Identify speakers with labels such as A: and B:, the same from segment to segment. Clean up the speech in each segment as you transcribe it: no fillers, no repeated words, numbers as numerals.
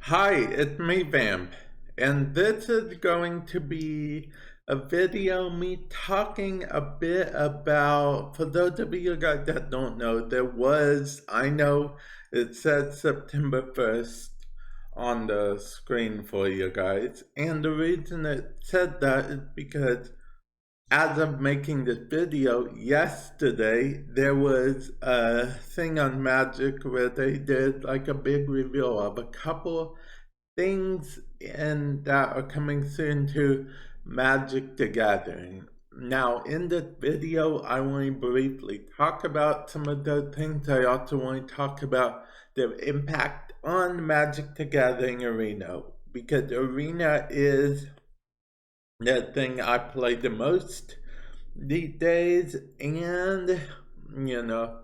A: Hi, it's me, Vamp, and this is going to be a video me talking a bit about, for those of you guys that don't know, I know it said September 1st on the screen for you guys, and the reason it said that is because as of making this video, yesterday there was a thing on Magic where they did like a big reveal of a couple things and that are coming soon to Magic the Gathering. Now, in this video, I want to briefly talk about some of those things. I also want to talk about their impact on Magic the Gathering Arena, because Arena is the thing I play the most these days, and you know,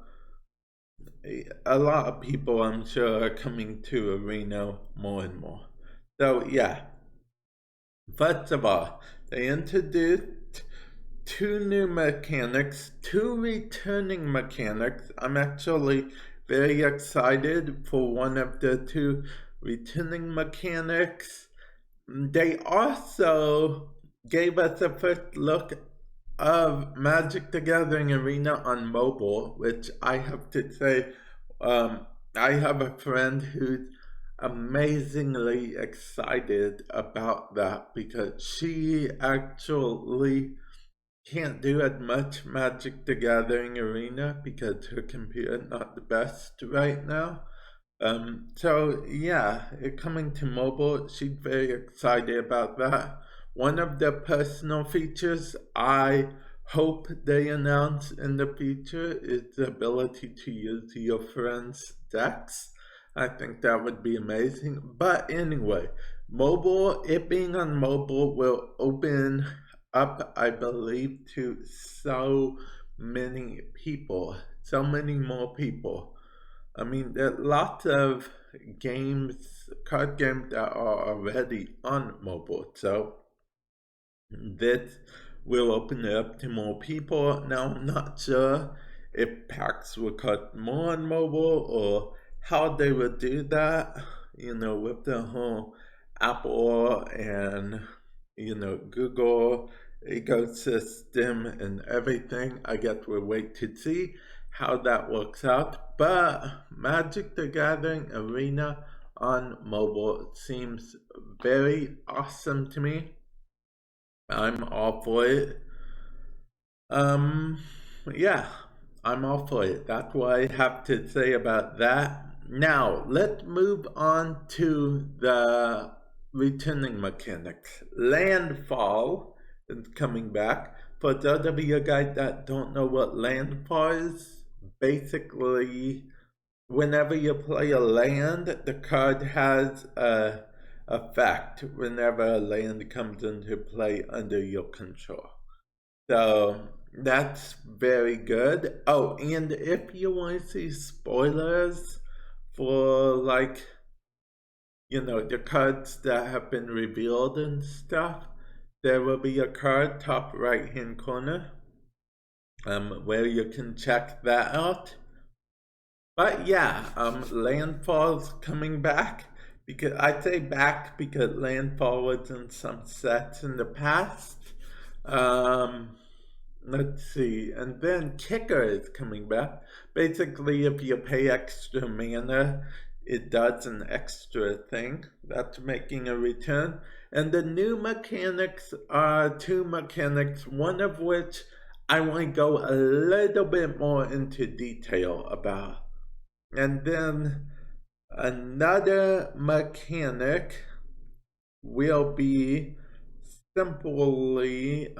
A: a lot of people I'm sure are coming to Arena more and more. So yeah, first of all, they introduced two new mechanics, two returning mechanics. I'm actually very excited for one of the two returning mechanics. They also gave us a first look of Magic the Gathering Arena on mobile, which I have to say, I have a friend who's amazingly excited about that because she actually can't do as much Magic the Gathering Arena because her computer is not the best right now. So yeah, it coming to mobile, she's very excited about that. One of the personal features I hope they announce in the future is the ability to use your friend's decks. I think that would be amazing. But anyway, it being on mobile will open up, I believe, to so many people, so many more people. I mean, there are lots of card games that are already on mobile, so this will open it up to more people. Now, I'm not sure if packs will cut more on mobile or how they would do that, with the whole Apple and, Google ecosystem and everything. I guess we'll wait to see how that works out. But Magic the Gathering Arena on mobile seems very awesome to me. I'm all for it. Yeah, I'm all for it. That's what I have to say about that. Now, let's move on to the returning mechanics. Landfall is coming back. For those of you guys that don't know what landfall is, basically, whenever you play a land, the card has a effect whenever a land comes into play under your control. So that's very good. Oh, and if you want to see spoilers for the cards that have been revealed and stuff, there will be a card top right hand corner where you can check that out. But yeah, Landfall's coming back, because I say back because Landfall was in some sets in the past. Let's see, and then Kicker is coming back. Basically, if you pay extra mana, it does an extra thing. That's making a return. And the new mechanics are two mechanics, one of which I want to go a little bit more into detail about. And then another mechanic will be simply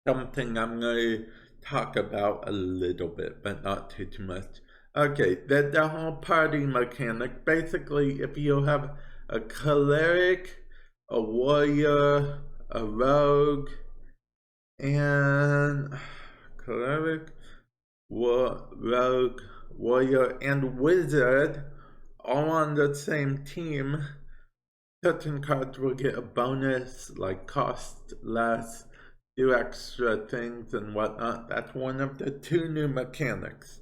A: something I'm going to talk about a little bit, but not too much. Okay, the whole party mechanic. Basically, if you have a cleric, a warrior, a rogue, and cleric, rogue, warrior, and wizard all on the same team, certain cards will get a bonus, like cost less, do extra things and whatnot. That's one of the two new mechanics.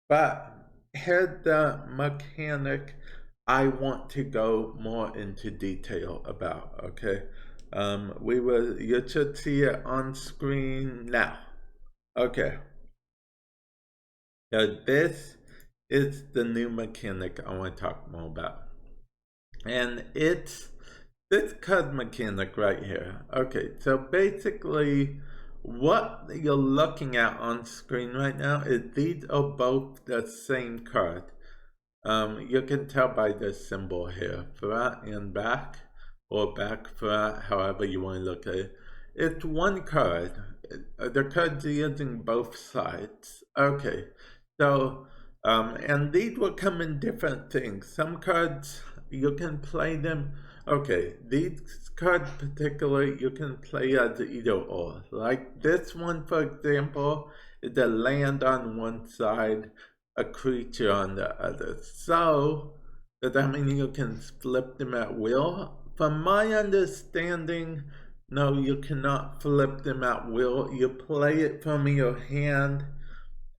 A: But here's the mechanic I want to go more into detail about, okay? You should see it on screen now. Okay. Now this is the new mechanic I want to talk more about. And it's this card mechanic right here. Okay, so basically what you're looking at on screen right now is these are both the same card. You can tell by the symbol here, front and back, or back front, however you want to look at it. It's one card. The cards are using both sides. Okay, so, and these will come in different things. Some cards, you can play them. Okay, these cards particularly, you can play as either or. Like this one, for example, is a land on one side, a creature on the other. So, does that mean you can flip them at will? From my understanding, no, you cannot flip them at will. You play it from your hand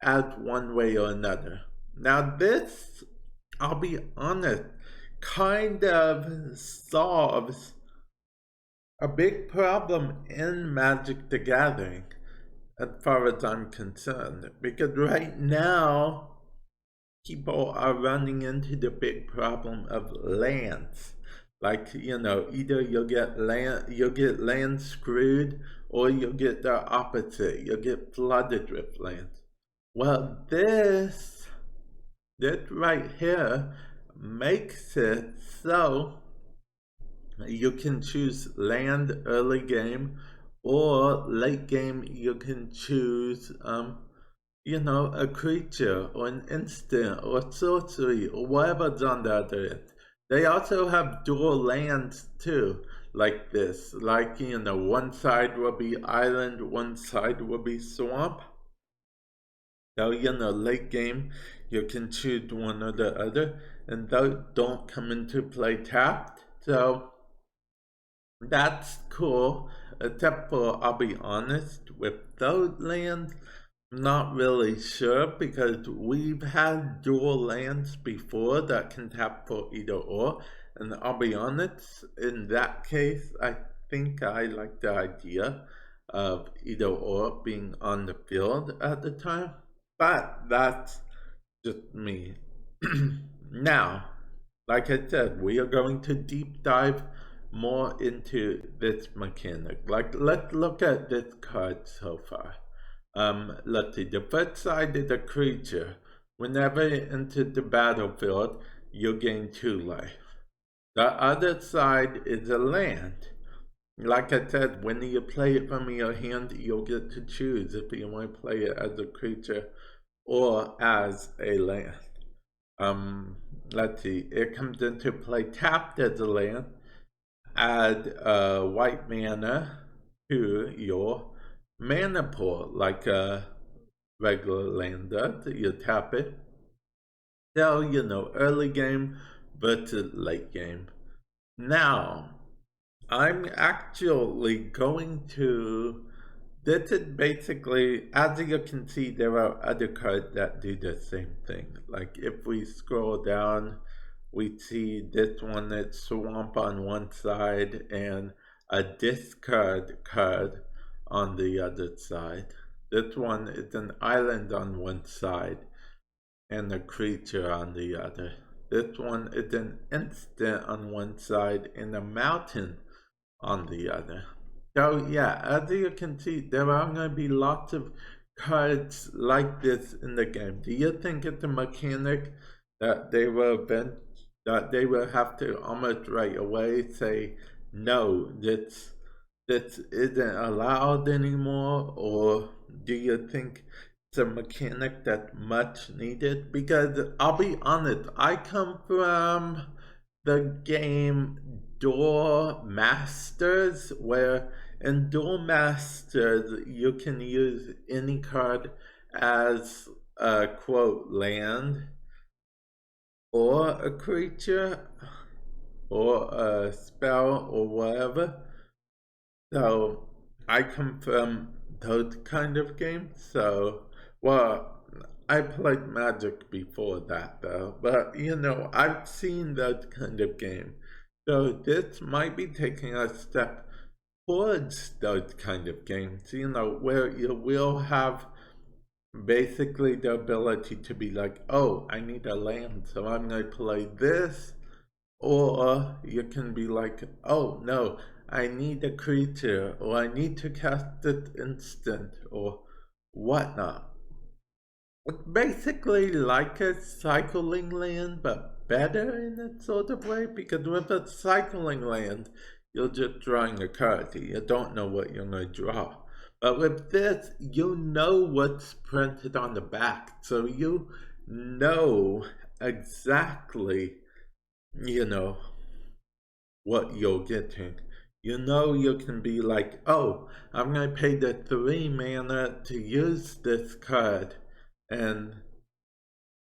A: as one way or another. Now, this, I'll be honest, kind of solves a big problem in Magic the Gathering, as far as I'm concerned. Because right now, people are running into the big problem of lands. Like, either you'll get land screwed, or you'll get the opposite. You'll get flooded with lands. Well, this right here makes it so you can choose land early game, or late game you can choose a creature or an instant or sorcery or whatever's on the other end. They also have dual lands too, like this. Like, one side will be island, one side will be swamp. So, late game, you can choose one or the other, and those don't come into play tapped. So, that's cool, except for, I'll be honest, with those lands, I'm not really sure, because we've had dual lands before that can tap for either or, and I'll be honest, in that case, I think I like the idea of either or being on the field at the time. But that's just me. Now, like I said, we are going to deep dive more into this mechanic. Like, let's look at this card so far. Let's see. The first side is a creature. Whenever it enters the battlefield, you gain 2 life. The other side is a land. Like I said, when you play it from your hand, you'll get to choose if you want to play it as a creature or as a land. Let's see. It comes into play tapped as a land. Add white mana to your mana pool, like a regular land does. You tap it. So, early game versus late game. Now, I'm actually going to. This is basically, as you can see, there are other cards that do the same thing. Like, if we scroll down, we see this one that's swamp on one side and a discard card on the other side. This one is an island on one side and a creature on the other. This one is an instant on one side and a mountain on the other. So yeah, as you can see, there are going to be lots of cards like this in the game. Do you think it's a mechanic that they will have to almost right away say, no, this isn't allowed anymore? Or do you think it's a mechanic that's much needed? Because I'll be honest, I come from the game Duel Masters, where in Duel Masters you can use any card as a quote land, or a creature, or a spell, or whatever. So I come from those kind of games, so, well, I played Magic before that though, but I've seen that kind of game. So this might be taking a step towards those kind of games, where you will have basically the ability to be like, oh, I need a land, so I'm going to play this. Or you can be like, oh no, I need a creature, or I need to cast it instant, or whatnot. It's basically like a cycling land, but better in a sort of way, because with a cycling land, you're just drawing a card. You don't know what you're going to draw. But with this, you know what's printed on the back, so you know exactly, you know, what you're getting. You can be like, oh, I'm going to pay the 3 mana to use this card. And,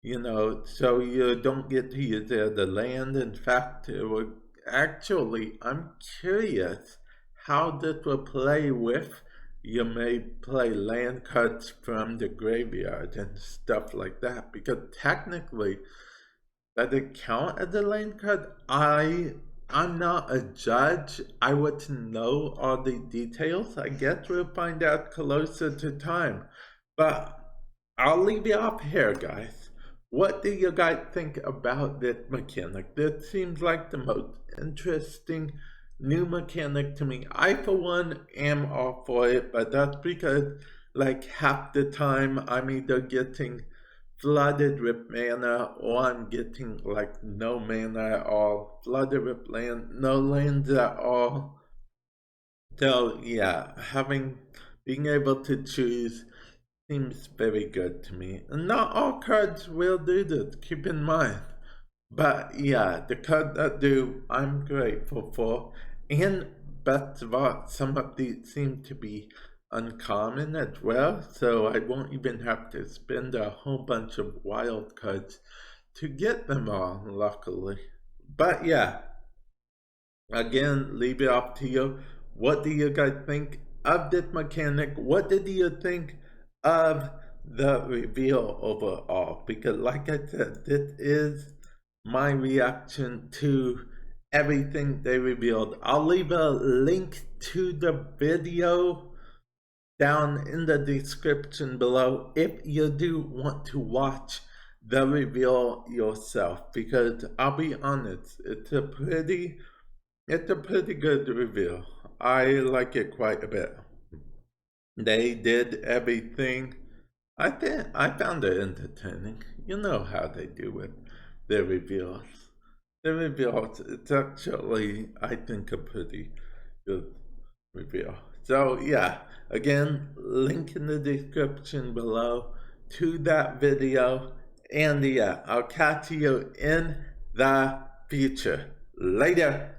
A: so you don't get to use the land. In fact, actually, I'm curious how this will play with. You may play land cards from the graveyard and stuff like that. Because technically, does it count as a lane cut? I'm not a judge. I wouldn't know all the details. I guess we'll find out closer to time. But I'll leave you off here, guys. What do you guys think about this mechanic? This seems like the most interesting new mechanic to me. I, for one, am all for it, but that's because, like, half the time I'm either getting flooded with mana, or I'm getting like no mana at all, flooded with land, no lands at all. So yeah, being able to choose seems very good to me. And not all cards will do this, keep in mind. But yeah, the cards that do, I'm grateful for. And best of all, some of these seem to be uncommon as well, so I won't even have to spend a whole bunch of wild cards to get them all, luckily. But yeah, again, leave it up to you. What do you guys think of this mechanic? What did you think of the reveal overall? Because, like I said, this is my reaction to everything they revealed. I'll leave a link to the video down in the description below if you do want to watch the reveal yourself, because I'll be honest, it's a pretty good reveal. I like it quite a bit. They did everything. I think I found it entertaining. You know how they do it, the reveals. The reveals, it's actually, I think, a pretty good reveal. So yeah, again, link in the description below to that video. And yeah, I'll catch you in the future. Later.